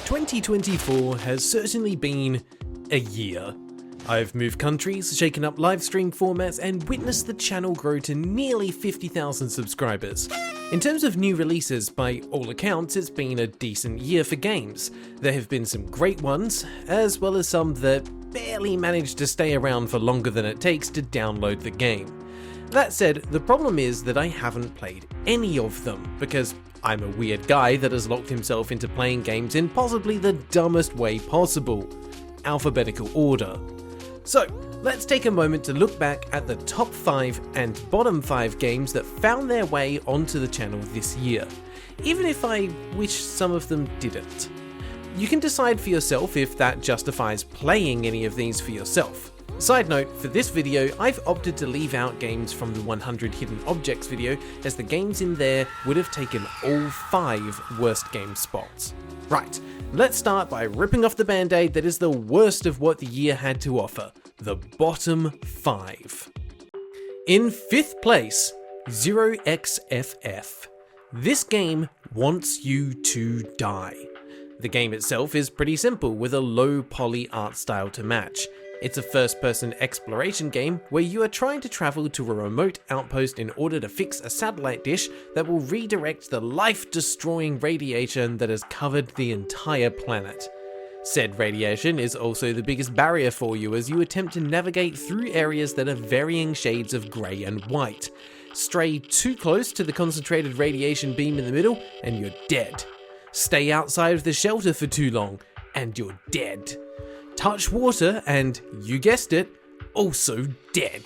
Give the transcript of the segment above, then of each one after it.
2024 has certainly been a year. I've moved countries, shaken up livestream formats, and witnessed the channel grow to nearly 50,000 subscribers. In terms of new releases, by all accounts, it's been a decent year for games. There have been some great ones, as well as some that barely managed to stay around for longer than it takes to download the game. That said, the problem is that I haven't played any of them, because I'm a weird guy that has locked himself into playing games in possibly the dumbest way possible: alphabetical order. So, let's take a moment to look back at the top 5 and bottom 5 games that found their way onto the channel this year, even if I wish some of them didn't. You can decide for yourself if that justifies playing any of these for yourself. Side note, for this video, I've opted to leave out games from the 100 Hidden Objects video, as the games in there would have taken all 5 worst game spots. Right, let's start by ripping off the band-aid that is the worst of what the year had to offer: the bottom 5. In 5th place, 0xFF. This game wants you to die. The game itself is pretty simple, with a low poly art style to match. It's a first-person exploration game where you are trying to travel to a remote outpost in order to fix a satellite dish that will redirect the life-destroying radiation that has covered the entire planet. Said radiation is also the biggest barrier for you as you attempt to navigate through areas that are varying shades of grey and white. Stray too close to the concentrated radiation beam in the middle and you're dead. Stay outside of the shelter for too long and you're dead. Touch water and, you guessed it, also dead.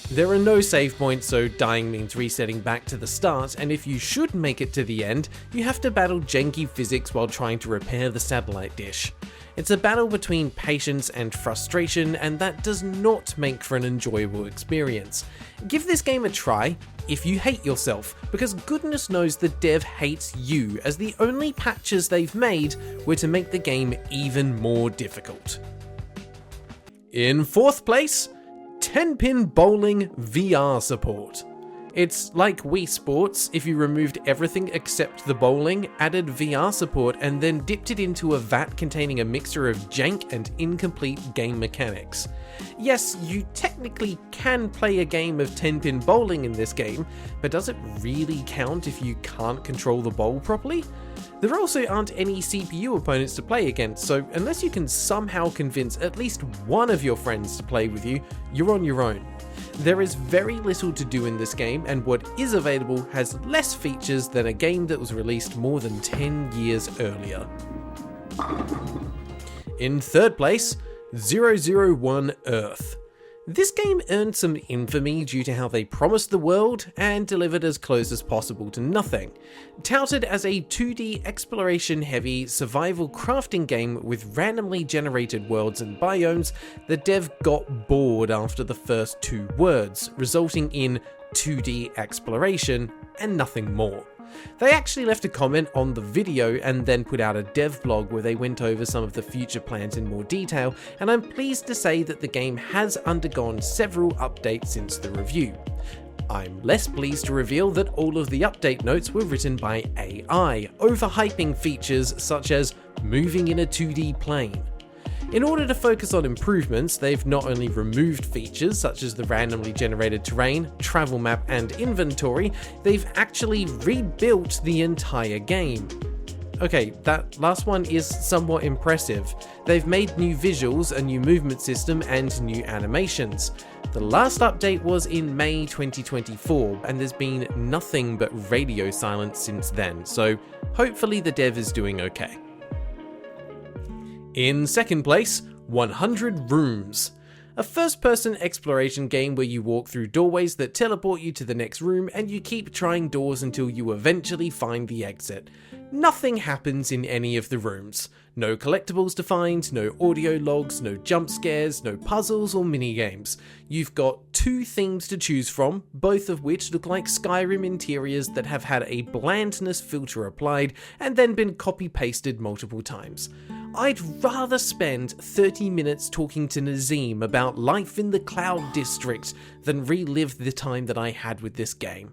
There are no save points, so dying means resetting back to the start, and if you should make it to the end, you have to battle janky physics while trying to repair the satellite dish. It's a battle between patience and frustration, and that does not make for an enjoyable experience. Give this game a try if you hate yourself, because goodness knows the dev hates you, as the only patches they've made were to make the game even more difficult. In 4th place, 10-pin bowling VR support. It's like Wii Sports if you removed everything except the bowling, added VR support, and then dipped it into a vat containing a mixture of jank and incomplete game mechanics. Yes, you technically can play a game of 10-pin bowling in this game, but does it really count if you can't control the bowl properly? There also aren't any CPU opponents to play against, so unless you can somehow convince at least one of your friends to play with you, you're on your own. There is very little to do in this game, and what is available has less features than a game that was released more than 10 years earlier. In 3rd place, 001 Earth. This game earned some infamy due to how they promised the world and delivered as close as possible to nothing. Touted as a 2D exploration-heavy survival crafting game with randomly generated worlds and biomes, the dev got bored after the first 2 words, resulting in 2D exploration and nothing more. They actually left a comment on the video and then put out a dev blog where they went over some of the future plans in more detail, and I'm pleased to say that the game has undergone several updates since the review. I'm less pleased to reveal that all of the update notes were written by AI, overhyping features such as moving in a 2D plane. In order to focus on improvements, they've not only removed features such as the randomly generated terrain, travel map, and inventory, they've actually rebuilt the entire game. Okay, that last one is somewhat impressive. They've made new visuals, a new movement system, and new animations. The last update was in May 2024, and there's been nothing but radio silence since then, so hopefully the dev is doing okay. In 2nd place, 100 Rooms. A first-person exploration game where you walk through doorways that teleport you to the next room and you keep trying doors until you eventually find the exit. Nothing happens in any of the rooms. No collectibles to find, no audio logs, no jump scares, no puzzles or minigames. You've got 2 themes to choose from, both of which look like Skyrim interiors that have had a blandness filter applied and then been copy-pasted multiple times. I'd rather spend 30 minutes talking to Nazim about life in the Cloud District than relive the time that I had with this game.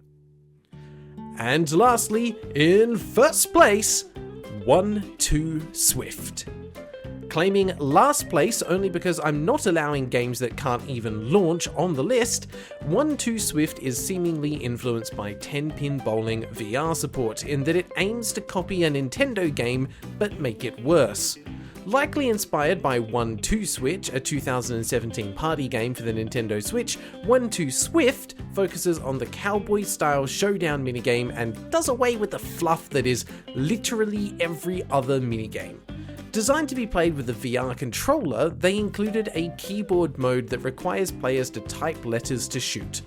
And lastly, in 1st place, 1-2-Swift. Claiming last place only because I'm not allowing games that can't even launch on the list, 1-2-Swift is seemingly influenced by 10-pin bowling VR support in that it aims to copy a Nintendo game but make it worse. Likely inspired by 1-2-Switch, a 2017 party game for the Nintendo Switch, 1-2-Swift focuses on the cowboy-style showdown minigame and does away with the fluff that is literally every other minigame. Designed to be played with a VR controller, they included a keyboard mode that requires players to type letters to shoot.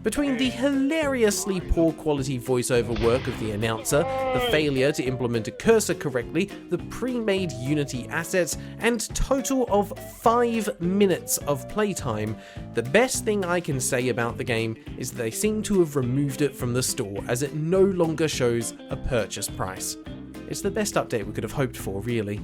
Between the hilariously poor quality voiceover work of the announcer, the failure to implement a cursor correctly, the pre-made Unity assets, and total of 5 minutes of playtime, the best thing I can say about the game is they seem to have removed it from the store as it no longer shows a purchase price. It's the best update we could have hoped for, really.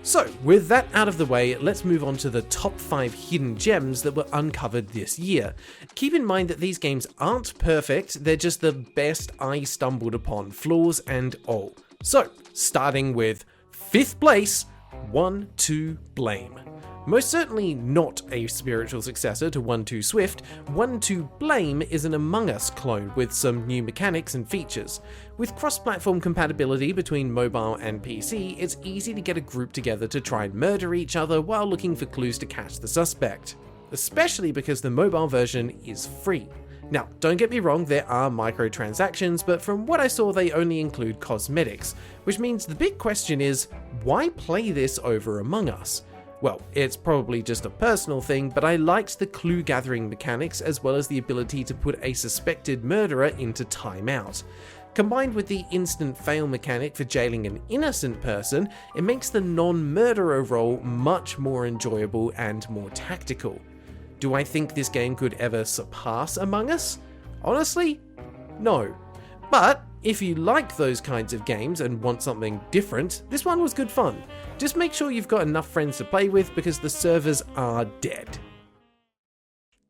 So, with that out of the way, let's move on to the top 5 hidden gems that were uncovered this year. Keep in mind that these games aren't perfect, they're just the best I stumbled upon, flaws and all. So, starting with 5th place, 1-2-Blame. Most certainly not a spiritual successor to 1-2-Swift, 1-2-Blame is an Among Us clone with some new mechanics and features. With cross-platform compatibility between mobile and PC, it's easy to get a group together to try and murder each other while looking for clues to catch the suspect. Especially because the mobile version is free. Now, don't get me wrong, there are microtransactions, but from what I saw they only include cosmetics, which means the big question is, why play this over Among Us? Well, it's probably just a personal thing, but I liked the clue gathering mechanics as well as the ability to put a suspected murderer into timeout. Combined with the instant fail mechanic for jailing an innocent person, it makes the non-murderer role much more enjoyable and more tactical. Do I think this game could ever surpass Among Us? Honestly, no. But if you like those kinds of games and want something different, this one was good fun. Just make sure you've got enough friends to play with because the servers are dead.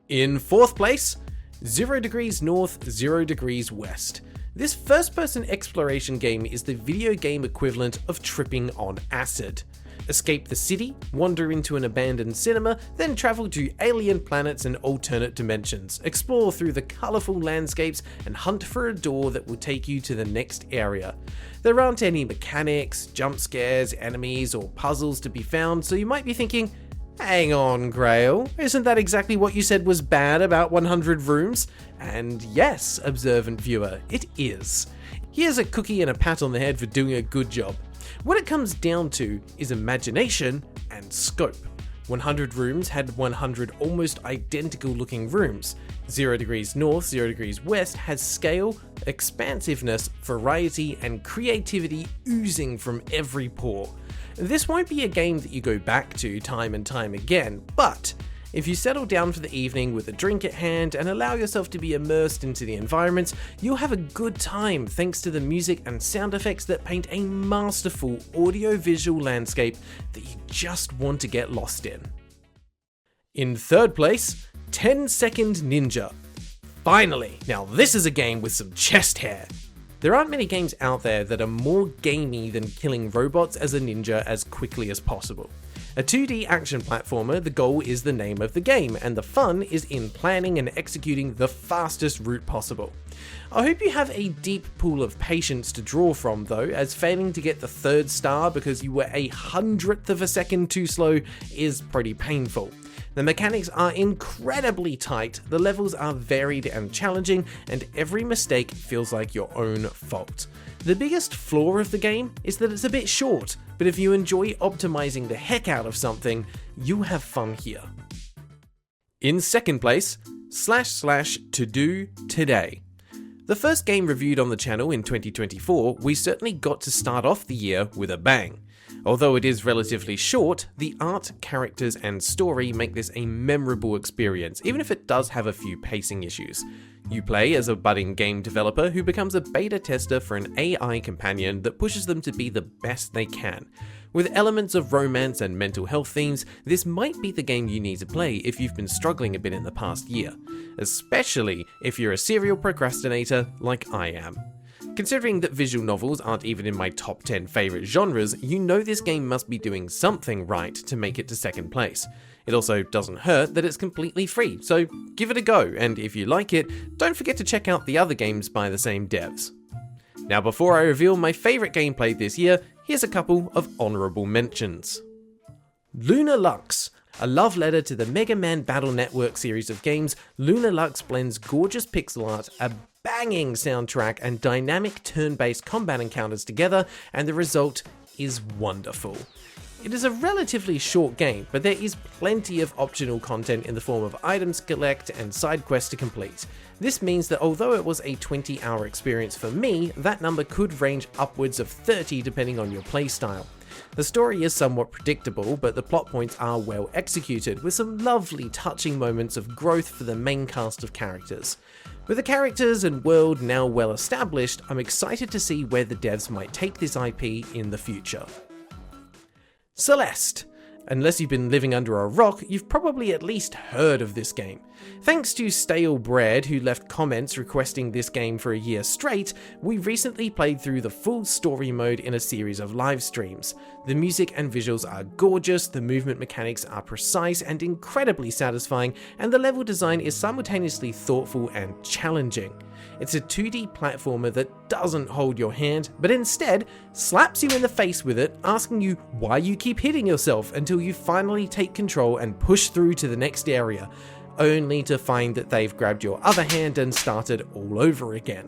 In 4th place, 0 Degrees North, 0 Degrees West. This first-person exploration game is the video game equivalent of tripping on acid. Escape the city, wander into an abandoned cinema, then travel to alien planets and alternate dimensions, explore through the colourful landscapes and hunt for a door that will take you to the next area. There aren't any mechanics, jump scares, enemies or puzzles to be found, so you might be thinking, hang on Grail, isn't that exactly what you said was bad about 100 Rooms? And yes, observant viewer, it is. Here's a cookie and a pat on the head for doing a good job. What it comes down to is imagination and scope. 100 Rooms had 100 almost identical looking rooms. 0 Degrees North, 0 Degrees West has scale, expansiveness, variety, and creativity oozing from every pore. This won't be a game that you go back to time and time again, but if you settle down for the evening with a drink at hand and allow yourself to be immersed into the environment, you'll have a good time thanks to the music and sound effects that paint a masterful audio-visual landscape that you just want to get lost in. In 3rd place, 10 Second Ninja. Finally! Now this is a game with some chest hair. There aren't many games out there that are more gamey than killing robots as a ninja as quickly as possible. A 2D action platformer, the goal is the name of the game, and the fun is in planning and executing the fastest route possible. I hope you have a deep pool of patience to draw from though, as failing to get the 3rd star because you were a 100th of a second too slow is pretty painful. The mechanics are incredibly tight, the levels are varied and challenging, and every mistake feels like your own fault. The biggest flaw of the game is that it's a bit short, but if you enjoy optimizing the heck out of something, you'll have fun here. In 2nd place, //TODO Today. The first game reviewed on the channel in 2024, we certainly got to start off the year with a bang. Although it is relatively short, the art, characters, and story make this a memorable experience, even if it does have a few pacing issues. You play as a budding game developer who becomes a beta tester for an AI companion that pushes them to be the best they can. With elements of romance and mental health themes, this might be the game you need to play if you've been struggling a bit in the past year, especially if you're a serial procrastinator like I am. Considering that visual novels aren't even in my top 10 favourite genres, you know this game must be doing something right to make it to second place. It also doesn't hurt that it's completely free, so give it a go, and if you like it, don't forget to check out the other games by the same devs. Now before I reveal my favourite gameplay this year, here's a couple of honourable mentions. LunarLux. A love letter to the Mega Man Battle Network series of games, LunarLux blends gorgeous pixel art, a banging soundtrack, and dynamic turn-based combat encounters together, and the result is wonderful. It is a relatively short game, but there is plenty of optional content in the form of items to collect and side quests to complete. This means that although it was a 20-hour experience for me, that number could range upwards of 30 depending on your playstyle. The story is somewhat predictable, but the plot points are well executed, with some lovely touching moments of growth for the main cast of characters. With the characters and world now well established, I'm excited to see where the devs might take this IP in the future. Celeste. Unless you've been living under a rock, you've probably at least heard of this game. Thanks to Stale Bread, who left comments requesting this game for a year straight, we recently played through the full story mode in a series of live streams. The music and visuals are gorgeous, the movement mechanics are precise and incredibly satisfying, and the level design is simultaneously thoughtful and challenging. It's a 2D platformer that doesn't hold your hand, but instead slaps you in the face with it, asking you why you keep hitting yourself until you finally take control and push through to the next area, only to find that they've grabbed your other hand and started all over again.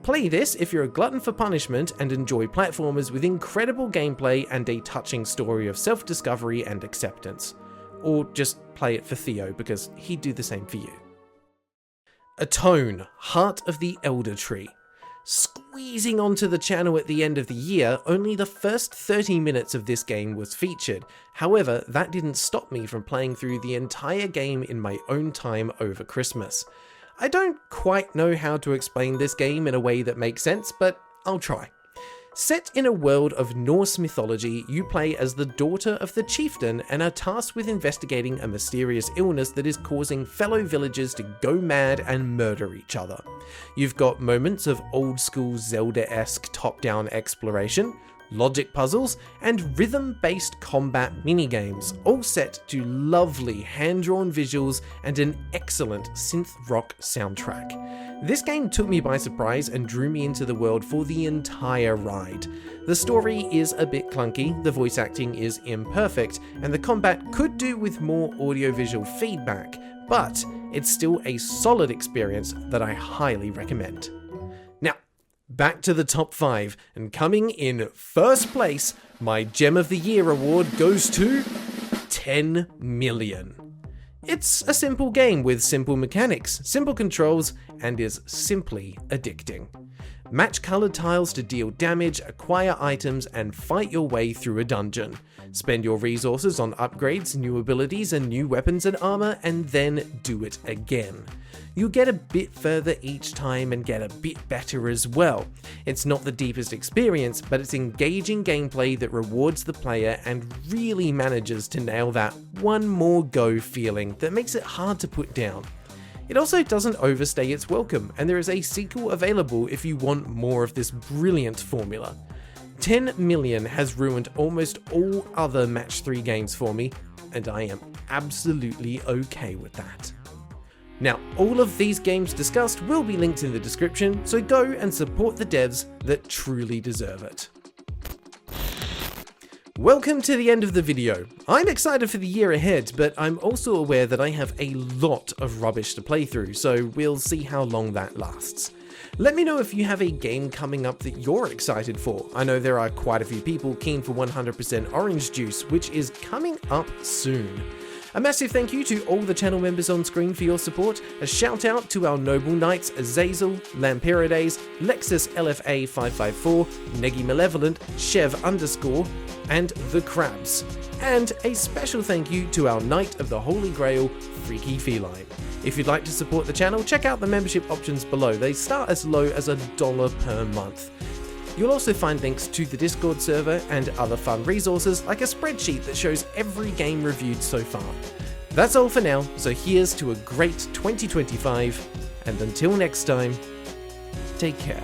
Play this if you're a glutton for punishment and enjoy platformers with incredible gameplay and a touching story of self-discovery and acceptance. Or just play it for Theo, because he'd do the same for you. ATONE, Heart of the Elder Tree. Squeezing onto the channel at the end of the year, only the first 30 minutes of this game was featured. However, that didn't stop me from playing through the entire game in my own time over Christmas. I don't quite know how to explain this game in a way that makes sense, but I'll try. Set in a world of Norse mythology, you play as the daughter of the chieftain and are tasked with investigating a mysterious illness that is causing fellow villagers to go mad and murder each other. You've got moments of old-school Zelda-esque top-down exploration, logic puzzles, and rhythm-based combat minigames, all set to lovely hand-drawn visuals and an excellent synth rock soundtrack. This game took me by surprise and drew me into the world for the entire ride. The story is a bit clunky, the voice acting is imperfect, and the combat could do with more audiovisual feedback, but it's still a solid experience that I highly recommend. Now, back to the top 5, and coming in first place, my Gem of the Year award goes to 10 million. It's a simple game with simple mechanics, simple controls, and is simply addicting. Match coloured tiles to deal damage, acquire items, and fight your way through a dungeon. Spend your resources on upgrades, new abilities, and new weapons and armour, and then do it again. You'll get a bit further each time and get a bit better as well. It's not the deepest experience, but it's engaging gameplay that rewards the player and really manages to nail that one more go feeling that makes it hard to put down. It also doesn't overstay its welcome, and there is a sequel available if you want more of this brilliant formula. 10 million has ruined almost all other Match 3 games for me, and I am absolutely okay with that. Now, all of these games discussed will be linked in the description, so go and support the devs that truly deserve it. Welcome to the end of the video. I'm excited for the year ahead, but I'm also aware that I have a lot of rubbish to play through, so we'll see how long that lasts. Let me know if you have a game coming up that you're excited for. I know there are quite a few people keen for 100% Orange Juice, which is coming up soon. A massive thank you to all the channel members on screen for your support. A shout out to our noble knights Azazel, Lamperides, Lexus LFA554, Negi Malevolent, Chev_, and The Crabs. And a special thank you to our Knight of the Holy Grail, Freaky Feline. If you'd like to support the channel, check out the membership options below. They start as low as $1 per month. You'll also find links to the Discord server and other fun resources like a spreadsheet that shows every game reviewed so far. That's all for now, so here's to a great 2025, and until next time, take care.